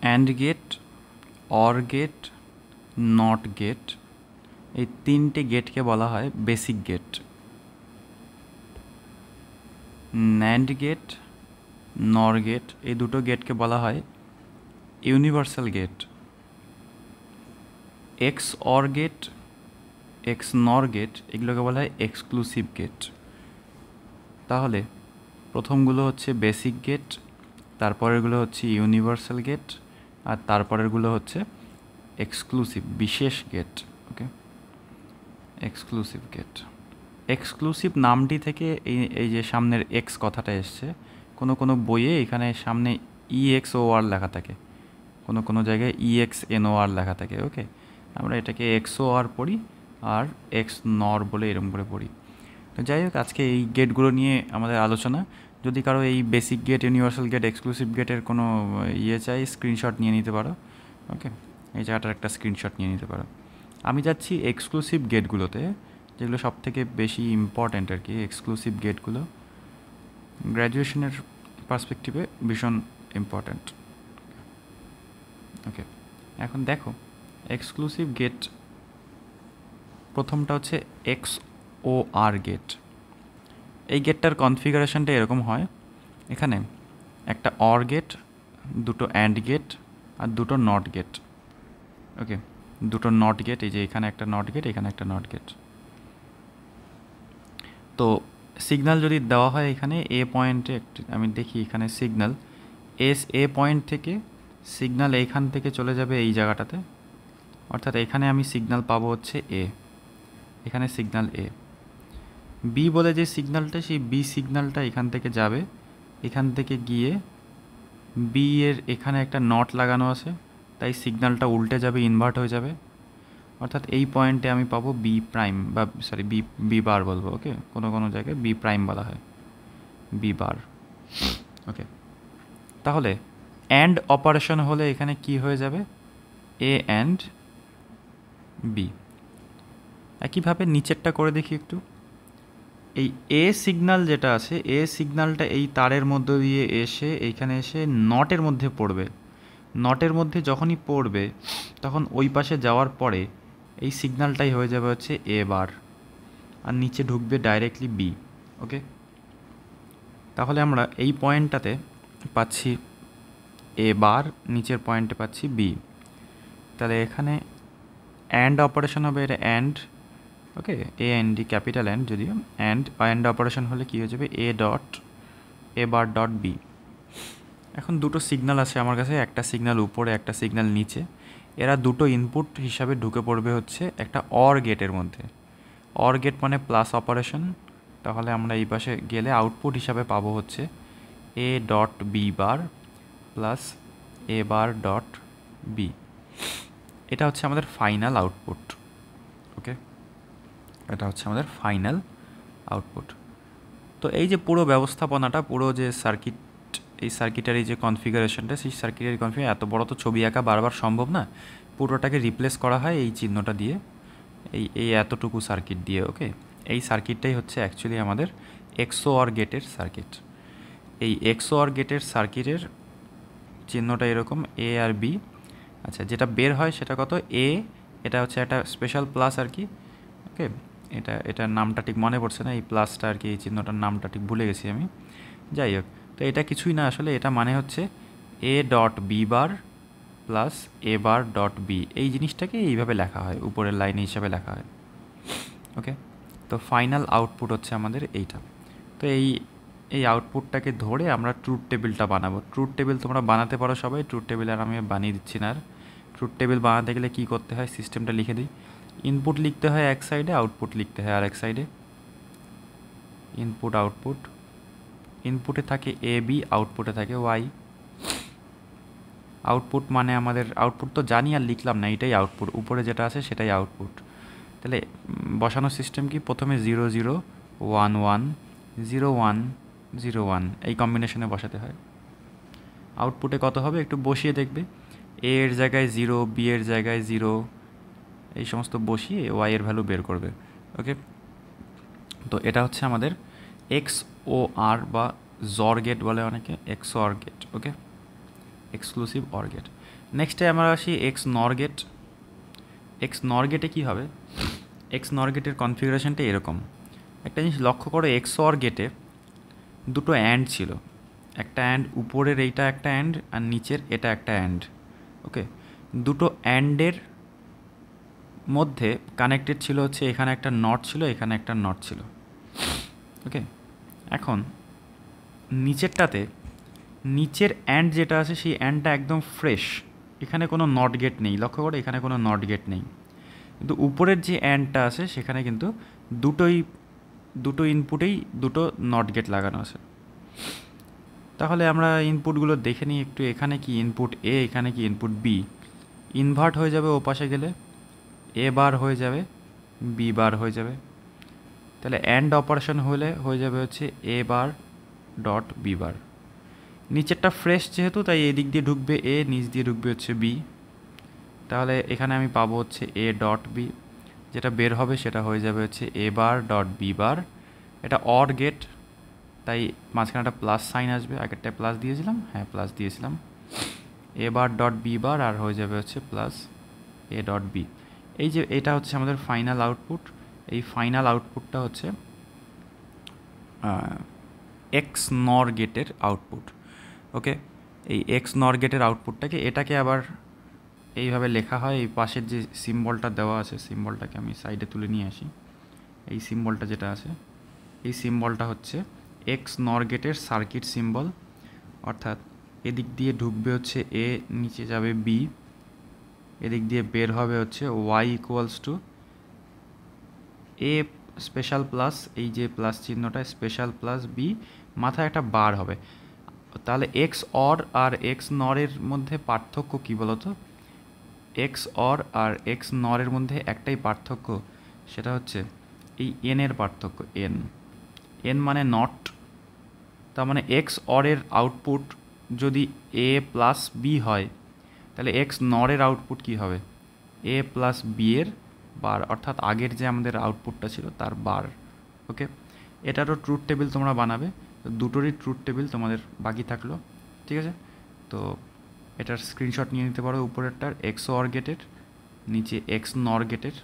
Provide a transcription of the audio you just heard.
And gate, or gate, not gate, এই তিনটে গেটকে বলা হয় basic gate. Nand gate, nor gate, এই দুটো গেটকে বলা হয় universal gate. X or gate, X nor gate, এগুলোকে বলা হয় এক্সক্লুসিভ গেট। তাহলে প্রথমগুলো হচ্ছে বেসিক গেট, তারপরেরগুলো হচ্ছে ইউনিভার্সাল গেট, আর তারপরেরগুলো হচ্ছে এক্সক্লুসিভ বিশেষ gate. Okay, exclusive gate. Exclusive নামটি থেকে এই যে সামনের এক্স কথাটা এসছে। কোনো কোনো বইয়ে এখানে সামনে EXOR লেখা থাকে, কোনো কোনো জায়গায় EXNOR লেখা থাকে। ওকে, আমরা এটাকে XOR পড়ি আর এক্স নর বলে এরকম করে পড়ি। তো যাই হোক, আজকে এই গেটগুলো নিয়ে আমাদের আলোচনা। যদি কারো এই basic gate, universal gate, exclusive গেটের কোনো চাই, স্ক্রিনশট নিয়ে নিতে পারো। ওকে, এই জায়গাটার একটা স্ক্রিনশট নিয়ে নিতে পারো। আমি যাচ্ছি এক্সক্লুসিভ গেটগুলোতে, যেগুলো সব থেকে বেশি ইম্পর্ট্যান্ট আর কি। এক্সক্লুসিভ গেটগুলো গ্র্যাজুয়েশনের পার্সপেক্টিভে ভীষণ ইম্পর্ট্যান্ট। ওকে, এখন দেখো এক্সক্লুসিভ গেট, প্রথমটা হচ্ছে XOR গেট। এই গেটটার কনফিগারেশনটা এরকম হয়, এখানে একটা অর গেট, দুটো অ্যান্ড গেট আর দুটো নট গেট। ওকে, দুটো নট গেট, এই যে এখানে একটা নট গেট, এখানে একটা নট গেট। তো সিগন্যাল যদি দেওয়া হয় এখানে এ পয়েন্টে, আমি দেখি এখানে সিগন্যাল এ পয়েন্ট থেকে সিগন্যাল এইখান থেকে চলে যাবে এই জায়গাটাতে, অর্থাৎ এখানে আমি সিগন্যাল পাবো হচ্ছে এ, এখানে সিগন্যাল এ। বি বলে যে সিগন্যালটা, সেই বি সিগন্যালটা এখান থেকে যাবে, এখান থেকে গিয়ে বি এর এখানে একটা নট লাগানো আছে, তাই সিগন্যালটা উল্টে যাবে, ইনভার্ট হয়ে যাবে। অর্থাৎ এই পয়েন্টে আমি পাবো বি প্রাইম, বা সরি বি বার বলবো। ওকে, কোনো কোনো জায়গায় বি প্রাইম বলা হয়, বি বার। ওকে, তাহলে অ্যান্ড অপারেশন হলে এখানে কি হয়ে যাবে, এ অ্যান্ড বি। একইভাবে নিচেরটা করে দেখি একটু। এই এ সিগন্যাল যেটা আছে, এ সিগন্যালটা এই তারের মধ্য দিয়ে এসে এইখানে এসে নটের মধ্যে পড়বে। নটের মধ্যে যখনই পড়বে তখন ওই পাশে যাওয়ার পরে এই সিগন্যালটাই হয়ে যাবে হচ্ছে এ বার, আর নিচে ঢুকবে ডাইরেক্টলি বি। ওকে, তাহলে আমরা এই পয়েন্টটাতে পাচ্ছি এ বার, নিচের পয়েন্টে পাচ্ছি বি। তাহলে এখানে অ্যান্ড অপারেশন হবে, এটা and. Okay, AND capital and, যদিও অ্যান্ড অপারেশন হলে কী হয়ে যাবে, এ বার ডট বি। এখন দুটো সিগন্যাল আছে আমার কাছে, একটা সিগন্যাল উপরে, একটা সিগন্যাল নিচে। এরা দুটো ইনপুট হিসাবে ঢুকে পড়বে হচ্ছে একটা অর গেটের মধ্যে। অর গেট মানে প্লাস অপারেশন, তাহলে আমরা এই পাশে গেলে আউটপুট হিসাবে পাবো হচ্ছে A dot B bar plus A bar dot B. এটা হচ্ছে আমাদের ফাইনাল আউটপুট। ওকে, এটা হচ্ছে আমাদের ফাইনাল আউটপুট। তো এই যে পুরো ব্যবস্থাপনাটা, পুরো যে সার্কিট, এই সার্কিটের এই যে কনফিগারেশনটা, সেই সার্কিটের কনফিগার, এত বড় তো ছবি আঁকা বারবার সম্ভব না, পুরোটাকে রিপ্লেস করা হয় এই চিহ্নটা দিয়ে, এই এতটুকু সার্কিট দিয়ে। ওকে, এই সার্কিটটাই হচ্ছে অ্যাকচুয়ালি আমাদের XOR গেটের সার্কিট। এই XOR গেটের সার্কিটের চিহ্নটা এরকম, এ আর বি। আচ্ছা, যেটা বের হয় সেটা কত, এ, এটা হচ্ছে একটা স্পেশাল প্লাস আর কি। ওকে, এটার নামটা ঠিক মনে পড়ছে না, এই প্লাসটা আর কি, এই চিহ্নটার নামটা ঠিক ভুলে গেছি আমি। যাই হোক, তো এটা কিছুই না আসলে, এটা মানে হচ্ছে A dot B bar plus A bar dot B. এই জিনিসটাকে এইভাবে লেখা হয়, উপরের লাইন হিসাবে লেখা হয়। ওকে, তো ফাইনাল আউটপুট হচ্ছে আমাদের এইটা। তো এই আউটপুটটাকে ধরে আমরা ট্রুথ টেবিলটা বানাবো। ট্রুথ টেবিল তোমরা বানাতে পারো সবাই, ট্রুথ টেবিল আর আমি বানিয়ে দিচ্ছি না। আর ট্রুথ টেবিল বানাতে গেলে কী করতে হয়, সিস্টেমটা লিখে দিই। ইনপুট লিখতে হয় এক সাইডে, আউটপুট লিখতে হয় আর এক সাইডে। ইনপুট আউটপুট, ইনপুটে থাকে এ বি, আউটপুটে থাকে ওয়াই। আউটপুট মানে আমাদের আউটপুট তো জানি আর লিখলাম না, এটাই আউটপুট, উপরে যেটা আছে সেটাই আউটপুট। তাহলে বসানোর সিস্টেম কি, প্রথমে 0 0 1 1 0 1 0 1 এই কম্বিনেশনে বসাতে হয়। আউটপুটে কত হবে একটু বসিয়ে দেখবে, এ এর জায়গায় 0, বি এর জায়গায় 0, এই সমস্ত বসিয়ে ওয়াই এর ভ্যালু বের করবে। ওকে, তো এটা হচ্ছে আমাদের XOR বা জর গেট বলে অনেকে, XOR গেট। Okay, exclusive or gate. নেক্সটে আমরা আসি এক্স নর গেট। এক্স নর গেটে কী হবে, এক্স নর গেটের কনফিগারেশনটা এরকম। একটা জিনিস লক্ষ্য করো, এক্স অর গেটে দুটো অ্যান্ড ছিল, একটা অ্যান্ড উপরের এইটা একটা অ্যান্ড আর নিচের এটা একটা অ্যান্ড। ওকে, দুটো অ্যান্ডের মধ্যে কানেক্টেড ছিল হচ্ছে এখানে একটা নট ছিল, এখানে একটা নট ছিল। ওকে, এখন নিচেরটাতে নিচের অ্যান্ড যেটা আছে সেই অ্যান্ডটা একদম ফ্রেশ, এখানে কোনো নট গেট নেই, লক্ষ্য করে এখানে কোনো নট গেট নেই। কিন্তু উপরের যে অ্যান্ডটা আছে সেখানে কিন্তু দুটো ইনপুটেই দুটো নট গেট লাগানো আছে। তাহলে আমরা ইনপুটগুলো দেখে নিই একটু। এখানে কি ইনপুট এ, এখানে কি ইনপুট বি। ইনভার্ট হয়ে যাবে ও পাশে গেলে, এ বার হয়ে যাবে, বি বার হয়ে যাবে। তাহলে অ্যান্ড অপারেশন হলে হয়ে যাবে হচ্ছে এ বার ডট বি বার। নিচেরটা ফ্রেশ যেহেতু, তাই এদিক দিয়ে ঢুকবে এ, নিচ দিয়ে ঢুকবে হচ্ছে বি। তাহলে এখানে আমি পাবো হচ্ছে এ ডট বি, যেটা বের হবে সেটা হয়ে যাবে হচ্ছে এ বার ডট বি বার। এটা অর গেট, তাই মাঝখানে একটা প্লাস সাইন আসবে। আগেরটায় প্লাস দিয়েছিলাম, হ্যাঁ প্লাস দিয়েছিলাম। এ বার ডট বি বার আর হয়ে যাবে হচ্ছে প্লাস এ ডট বি। এই যে এটা হচ্ছে আমাদের ফাইনাল আউটপুট। এই ফাইনাল আউটপুটটা হচ্ছে এক্স নর গেটের আউটপুট। ওকে, এই এক্স নর গেটের আউটপুটটাকে, এটাকে আবার এইভাবে লেখা হয়। এই পাশের যে সিম্বলটা দেওয়া আছে, সিম্বলটাকে আমি সাইডে তুলে নিয়ে আসি। এই সিম্বলটা যেটা আছে, এই সিম্বলটা হচ্ছে এক্স নর গেটের সার্কিট সিম্বল। অর্থাৎ এদিক দিয়ে ঢুকবে হচ্ছে এ, নিচে যাবে বি, এদিক দিয়ে বের হবে হচ্ছে Y equals to A special plus, এই যে প্লাস চিহ্নটা স্পেশাল প্লাস বি, মাথায় একটা বার হবে। তাহলে এক্স অর আর এক্স নরের মধ্যে পার্থক্য কী বলতো? এক্স অর আর এক্স নরের মধ্যে একটাই পার্থক্য, সেটা হচ্ছে এই এনের পার্থক্য। এন মানে নট। তার মানে এক্স অরের আউটপুট যদি এ প্লাস বি হয়, তাহলে এক্স নরের আউটপুট কী হবে? এ প্লাস বি এর বার, অর্থাৎ আগের যে আমাদের আউটপুটটা ছিল তার বার। ওকে, এটারও ট্রুথ টেবিল তোমরা বানাবে, দুটোরই ট্রুথ টেবিল তোমাদের বাকি থাকলো। ঠিক আছে, তো এটার স্ক্রিনশট নিয়ে নিতে পারো উপরেরটার এক্স অর গেটের, নিচে এক্স নর গেটের।